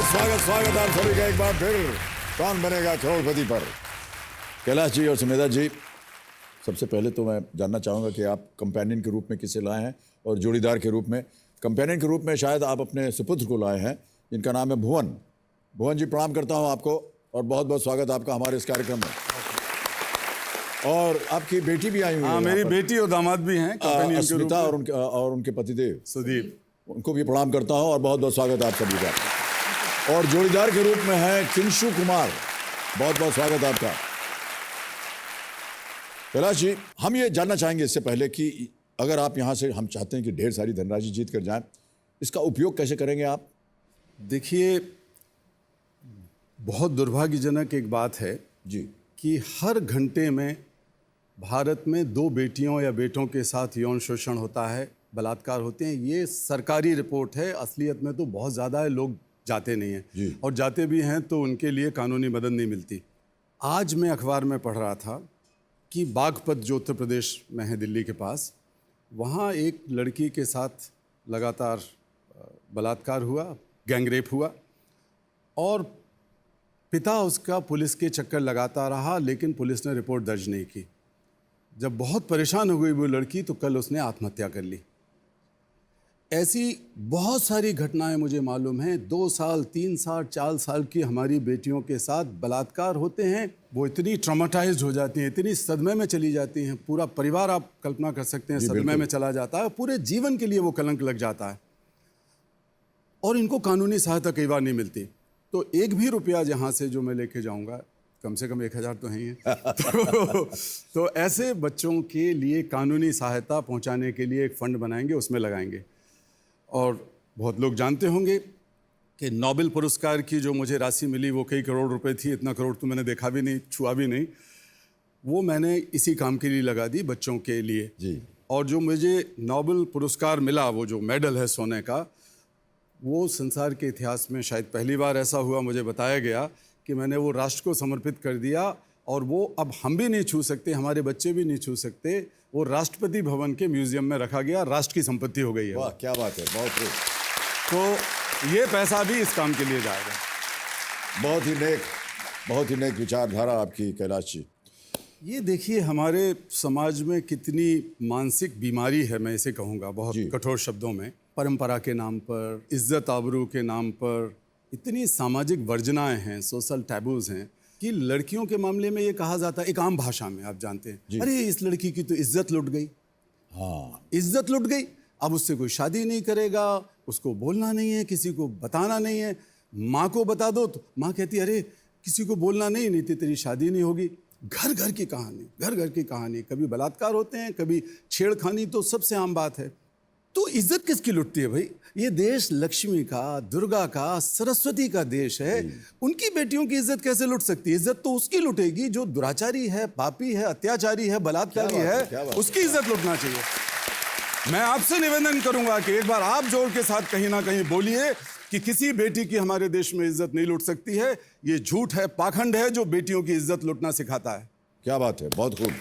स्वागत स्वागत आप सभी का एक बार फिर कौन बनेगा करोड़पति पर। कैलाश जी और सुमेधा जी, सबसे पहले तो मैं जानना चाहूँगा कि आप कंपेनियन के रूप में किसे लाए हैं और जोड़ीदार के रूप में। कंपेनियन के रूप में शायद आप अपने सुपुत्र को लाए हैं जिनका नाम है भुवन। भुवन जी, प्रणाम करता हूँ आपको और बहुत बहुत स्वागत आपका हमारे इस कार्यक्रम में। और आपकी बेटी भी आई हुई है। हाँ, मेरी बेटी और दामाद भी हैं कंपेनियन के रूप में। और उनके पतिदेव सुदीप, उनको भी प्रणाम करता हूँ और बहुत बहुत स्वागत आप सभी का। और जोड़ीदार के रूप में है किंशु कुमार, बहुत बहुत स्वागत आपका। कैलाश जी, हम ये जानना चाहेंगे इससे पहले कि अगर आप यहाँ से, हम चाहते हैं कि ढेर सारी धनराशि जीत कर जाएं, इसका उपयोग कैसे करेंगे आप? देखिए, बहुत दुर्भाग्यजनक एक बात है जी कि हर घंटे में भारत में 2 बेटियों या बेटों के साथ यौन शोषण होता है, बलात्कार होते हैं। ये सरकारी रिपोर्ट है, असलियत में तो बहुत ज़्यादा है, लोग जाते नहीं हैं और जाते भी हैं तो उनके लिए कानूनी मदद नहीं मिलती। आज मैं अखबार में पढ़ रहा था कि बागपत, जो उत्तर प्रदेश में है दिल्ली के पास, वहाँ एक लड़की के साथ लगातार बलात्कार हुआ, गैंगरेप हुआ और पिता उसका पुलिस के चक्कर लगाता रहा, लेकिन पुलिस ने रिपोर्ट दर्ज नहीं की। जब बहुत परेशान हो गई वो लड़की तो कल उसने आत्महत्या कर ली। ऐसी बहुत सारी घटनाएं मुझे मालूम हैं। 2 साल, 3 साल, 4 साल की हमारी बेटियों के साथ बलात्कार होते हैं। वो इतनी ट्रॉमाटाइज्ड हो जाती हैं, इतनी सदमे में चली जाती हैं, पूरा परिवार, आप कल्पना कर सकते हैं, सदमे में चला जाता है, पूरे जीवन के लिए वो कलंक लग जाता है और इनको कानूनी सहायता कई बार नहीं मिलती। तो एक भी रुपया जहाँ से जो मैं लेके जाऊँगा, कम से कम 1000 तो है ही है। तो ऐसे बच्चों के लिए कानूनी सहायता पहुँचाने के लिए एक फंड बनाएंगे, उसमें लगाएंगे। और बहुत लोग जानते होंगे कि नोबेल पुरस्कार की जो मुझे राशि मिली वो कई करोड़ रुपए थी। इतना करोड़ तो मैंने देखा भी नहीं, छुआ भी नहीं। वो मैंने इसी काम के लिए लगा दी, बच्चों के लिए जी। और जो मुझे नोबेल पुरस्कार मिला, वो जो मेडल है सोने का, वो संसार के इतिहास में शायद पहली बार ऐसा हुआ, मुझे बताया गया कि मैंने वो राष्ट्र को समर्पित कर दिया और वो अब हम भी नहीं छू सकते, हमारे बच्चे भी नहीं छू सकते। वो राष्ट्रपति भवन के म्यूजियम में रखा गया, राष्ट्र की संपत्ति हो गई है। वाह, क्या बात है, बहुत खूब। तो ये पैसा भी इस काम के लिए जाएगा। बहुत ही नेक विचारधारा आपकी कैलाश जी। ये देखिए, हमारे समाज में कितनी मानसिक बीमारी है, मैं इसे कहूँगा बहुत कठोर शब्दों में। परंपरा के नाम पर, इज्जत आबरू के नाम पर इतनी सामाजिक वर्जनाएं हैं, सोशल टैबूज हैं कि लड़कियों के मामले में ये कहा जाता है, एक आम भाषा में आप जानते हैं, अरे इस लड़की की तो इज्जत लुट गई। हाँ, इज्जत लुट गई, अब उससे कोई शादी नहीं करेगा, उसको बोलना नहीं है, किसी को बताना नहीं है। माँ को बता दो तो माँ कहती है, अरे किसी को बोलना नहीं, नहीं तो तेरी शादी नहीं होगी। घर घर की कहानी, घर घर की कहानी, कभी बलात्कार होते हैं, कभी छेड़खानी, तो सबसे आम बात है। तो इज्जत किसकी लुटती है भाई? ये देश लक्ष्मी का, दुर्गा का, सरस्वती का देश है। उनकी बेटियों की इज्जत कैसे लुट सकती है? इज्जत तो उसकी लुटेगी जो दुराचारी है, पापी है, अत्याचारी है, बलात्कारी है, उसकी इज्जत लुटना चाहिए। मैं आपसे निवेदन करूंगा कि एक बार आप जोर के साथ कहीं ना कहीं बोलिए कि किसी बेटी की हमारे देश में इज्जत नहीं लुट सकती है। ये झूठ है, पाखंड है जो बेटियों की इज्जत लुटना सिखाता है। क्या बात है, बहुत खूब।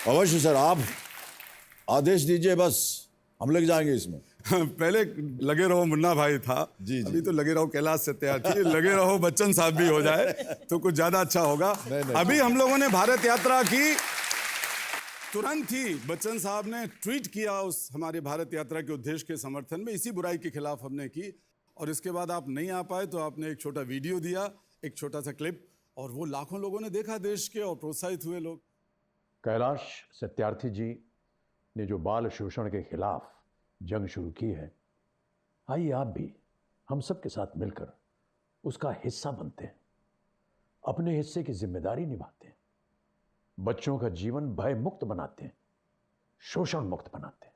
अवश्य सर, आप आदेश दीजिए, बस हम लग जाएंगे इसमें। पहले लगे रहो मुन्ना भाई था, अभी तो लगे रहो कैलाश सत्यार्थी, लगे रहो बच्चन साहब भी हो जाए तो कुछ ज्यादा अच्छा होगा। अभी हम लोगों ने भारत यात्रा की, तुरंत ही बच्चन साहब ने ट्वीट किया उस हमारे भारत यात्रा के उद्देश्य के समर्थन में, इसी बुराई के खिलाफ हमने की। और इसके बाद आप नहीं आ पाए तो आपने एक छोटा वीडियो दिया, एक छोटा सा क्लिप, और वो लाखों लोगों ने देखा देश के और प्रोत्साहित हुए लोग। कैलाश सत्यार्थी जी ने जो बाल शोषण के खिलाफ जंग शुरू की है, आइए आप भी हम सब के साथ मिलकर उसका हिस्सा बनते हैं, अपने हिस्से की जिम्मेदारी निभाते हैं, बच्चों का जीवन भय मुक्त बनाते हैं, शोषण मुक्त बनाते हैं।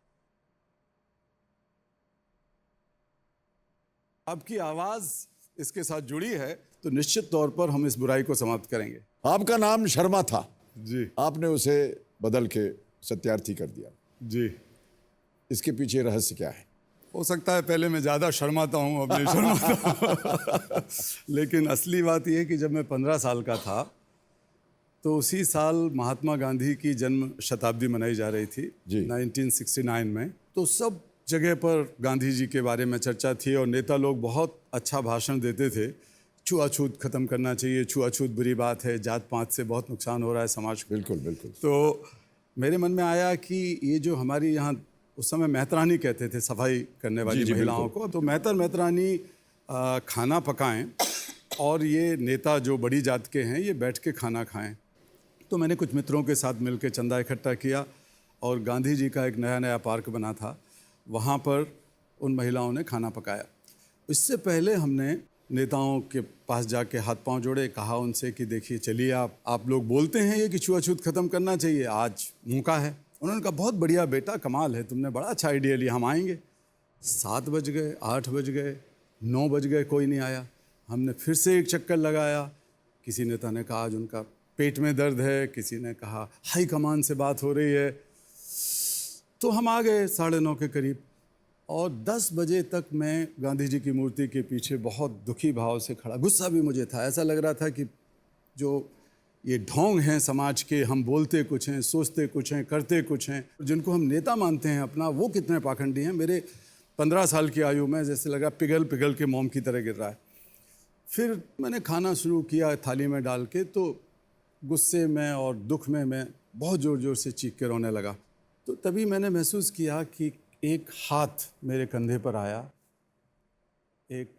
आपकी आवाज इसके साथ जुड़ी है तो निश्चित तौर पर हम इस बुराई को समाप्त करेंगे। आपका नाम शर्मा था जी, आपने उसे बदल के सत्यार्थी कर दिया जी। इसके पीछे रहस्य क्या है? हो सकता है पहले मैं ज़्यादा शर्माता हूँ, अब नहीं शर्माता। लेकिन असली बात यह है कि जब मैं 15 साल का था तो उसी साल महात्मा गांधी की जन्म शताब्दी मनाई जा रही थी 1969 में। तो सब जगह पर गांधी जी के बारे में चर्चा थी और नेता लोग बहुत अच्छा भाषण देते थे। छुआछूत खत्म करना चाहिए, छुआछूत बुरी बात है, जात पात से बहुत नुकसान हो रहा है समाज को। बिल्कुल बिल्कुल। तो मेरे मन में आया कि ये जो हमारी यहाँ उस समय मेहतरानी कहते थे सफाई करने वाली जी, महिलाओं को, तो मेहतरानी खाना पकाएं और ये नेता जो बड़ी जात के हैं ये बैठ के खाना खाएं। तो मैंने कुछ मित्रों के साथ मिलकर चंदा इकट्ठा किया और गांधी जी का एक नया पार्क बना था, वहाँ पर उन महिलाओं ने खाना पकाया। इससे पहले हमने नेताओं के पास जाके हाथ पांव जोड़े, कहा उनसे कि देखिए चलिए आप लोग बोलते हैं ये कि छुआछूत खत्म करना चाहिए, आज मौका है। उन्होंने कहा बहुत बढ़िया बेटा, कमाल है, तुमने बड़ा अच्छा आइडिया लिया, हम आएंगे। 7 बज गए, 8 बज गए, 9 बज गए, कोई नहीं आया। हमने फिर से एक चक्कर लगाया। किसी नेता ने कहा आज उनका पेट में दर्द है, किसी ने कहा हाई कमान से बात हो रही है। तो हम आ गए 9:30 के करीब और 10 बजे तक मैं गांधी जी की मूर्ति के पीछे बहुत दुखी भाव से खड़ा। गुस्सा भी मुझे था, ऐसा लग रहा था कि जो ये ढोंग हैं समाज के, हम बोलते कुछ हैं, सोचते कुछ हैं, करते कुछ हैं, जिनको हम नेता मानते हैं अपना, वो कितने पाखंडी हैं। मेरे 15 साल की आयु में जैसे लगा पिघल पिघल के मोम की तरह गिर रहा है। फिर मैंने खाना शुरू किया थाली में डाल के, तो गुस्से में और दुख में मैं बहुत ज़ोर ज़ोर से चीख के रोने लगा। तो तभी मैंने महसूस किया कि एक हाथ मेरे कंधे पर आया, एक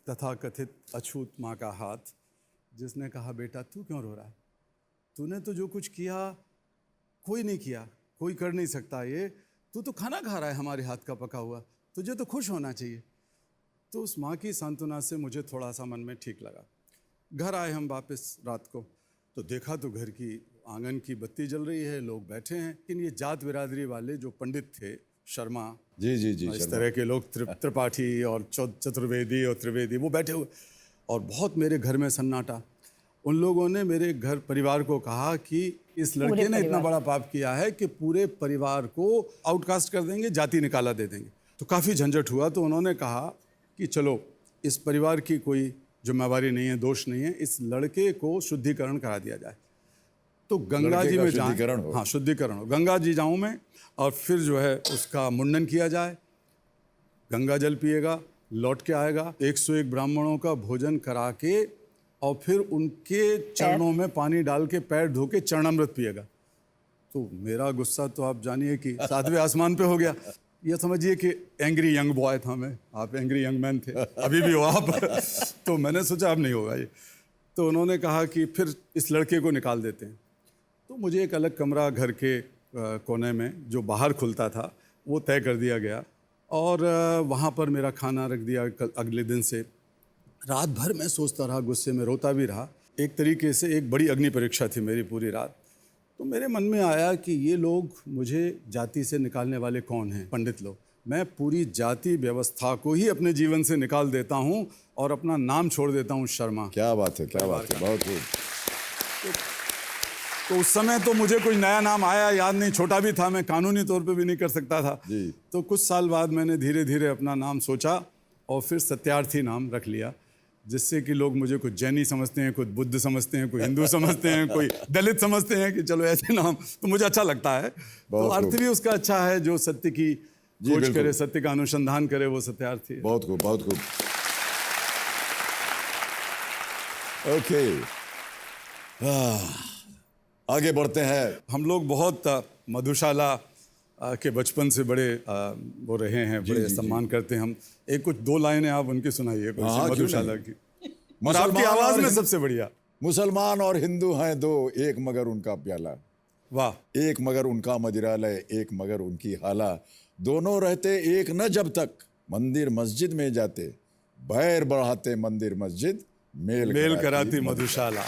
तथाकथित अछूत माँ का हाथ, जिसने कहा बेटा तू क्यों रो रहा है, तूने तो जो कुछ किया कोई नहीं किया, कोई कर नहीं सकता, ये तू तो खाना खा रहा है हमारे हाथ का पका हुआ, तुझे तो खुश होना चाहिए। तो उस माँ की सांत्वना से मुझे थोड़ा सा मन में ठीक लगा। घर आए हम वापस रात को, तो देखा तो घर की आंगन की बत्ती जल रही है, लोग बैठे हैं। लेकिन ये जात बिरादरी वाले जो पंडित थे, शर्मा, जी जी जी, इस तरह के लोग, त्रिपाठी और चतुर्वेदी और त्रिवेदी, वो बैठे हुए और बहुत मेरे घर में सन्नाटा। उन लोगों ने मेरे घर परिवार को कहा कि इस लड़के ने इतना बड़ा पाप किया है कि पूरे परिवार को आउटकास्ट कर देंगे, जाति निकाला दे देंगे। तो काफ़ी झंझट हुआ। तो उन्होंने कहा कि चलो इस परिवार की कोई जिम्मेवारी नहीं है, दोष नहीं है, इस लड़के को शुद्धिकरण करा दिया जाए। तो गंगा जी में जाऊँ, हाँ शुद्धिकरण हो, गंगा जी जाऊँ मैं और फिर जो है उसका मुंडन किया जाए, गंगा जल पिएगा, लौट के आएगा, 101 ब्राह्मणों का भोजन करा के और फिर उनके चरणों में पानी डाल के पैर धो के चरणामृत पिएगा। तो मेरा गुस्सा तो आप जानिए कि 7वें आसमान पे हो गया। ये समझिए कि एंग्री यंग बॉय था मैं, आप एंग्री यंग मैन थे, अभी भी हो आप। तो मैंने सोचा अब नहीं होगा ये। तो उन्होंने कहा कि फिर इस लड़के को निकाल देते हैं। तो मुझे एक अलग कमरा घर के कोने में जो बाहर खुलता था वो तय कर दिया गया और वहाँ पर मेरा खाना रख दिया। अगले दिन से रात भर मैं सोचता रहा, गुस्से में रोता भी रहा। एक तरीके से एक बड़ी अग्नि परीक्षा थी मेरी पूरी रात। तो मेरे मन में आया कि ये लोग मुझे जाति से निकालने वाले कौन हैं? पंडित लोग। मैं पूरी जाति व्यवस्था को ही अपने जीवन से निकाल देता हूँ और अपना नाम छोड़ देता हूँ शर्मा। क्या बात है, क्या बात है, बहुत खूब। तो उस समय तो मुझे कोई नया नाम आया याद नहीं, छोटा भी था मैं, कानूनी तौर पे भी नहीं कर सकता था जी। तो कुछ साल बाद मैंने धीरे धीरे अपना नाम सोचा और फिर सत्यार्थी नाम रख लिया, जिससे कि लोग मुझे कुछ जैनी समझते हैं, कुछ बुद्ध समझते हैं, कोई हिंदू समझते हैं, कोई दलित समझते हैं कि चलो ऐसे नाम, तो मुझे अच्छा लगता है। तो अर्थ भी उसका अच्छा है, जो सत्य की खोज करे, सत्य का अनुसंधान करे, वो सत्यार्थी है। बहुत खूब, बहुत खूब। ओके, आगे बढ़ते हैं। हम लोग बहुत मधुशाला के बचपन से बड़े वो रहे हैं, बड़े सम्मान करते हैं हम। एक कुछ 2 लाइनें आप उनकी सुनाइए मधुशाला की, और आपकी आवाज में सबसे बढ़िया। मुसलमान और हिंदू हैं दो, एक मगर उनका प्याला। वाह। एक मगर उनका मदिरालय, एक मगर उनकी हाला। दोनों रहते एक न जब तक, मंदिर मस्जिद में जाते, बैर बढ़ाते मंदिर मस्जिद, मेल कराती मधुशाला।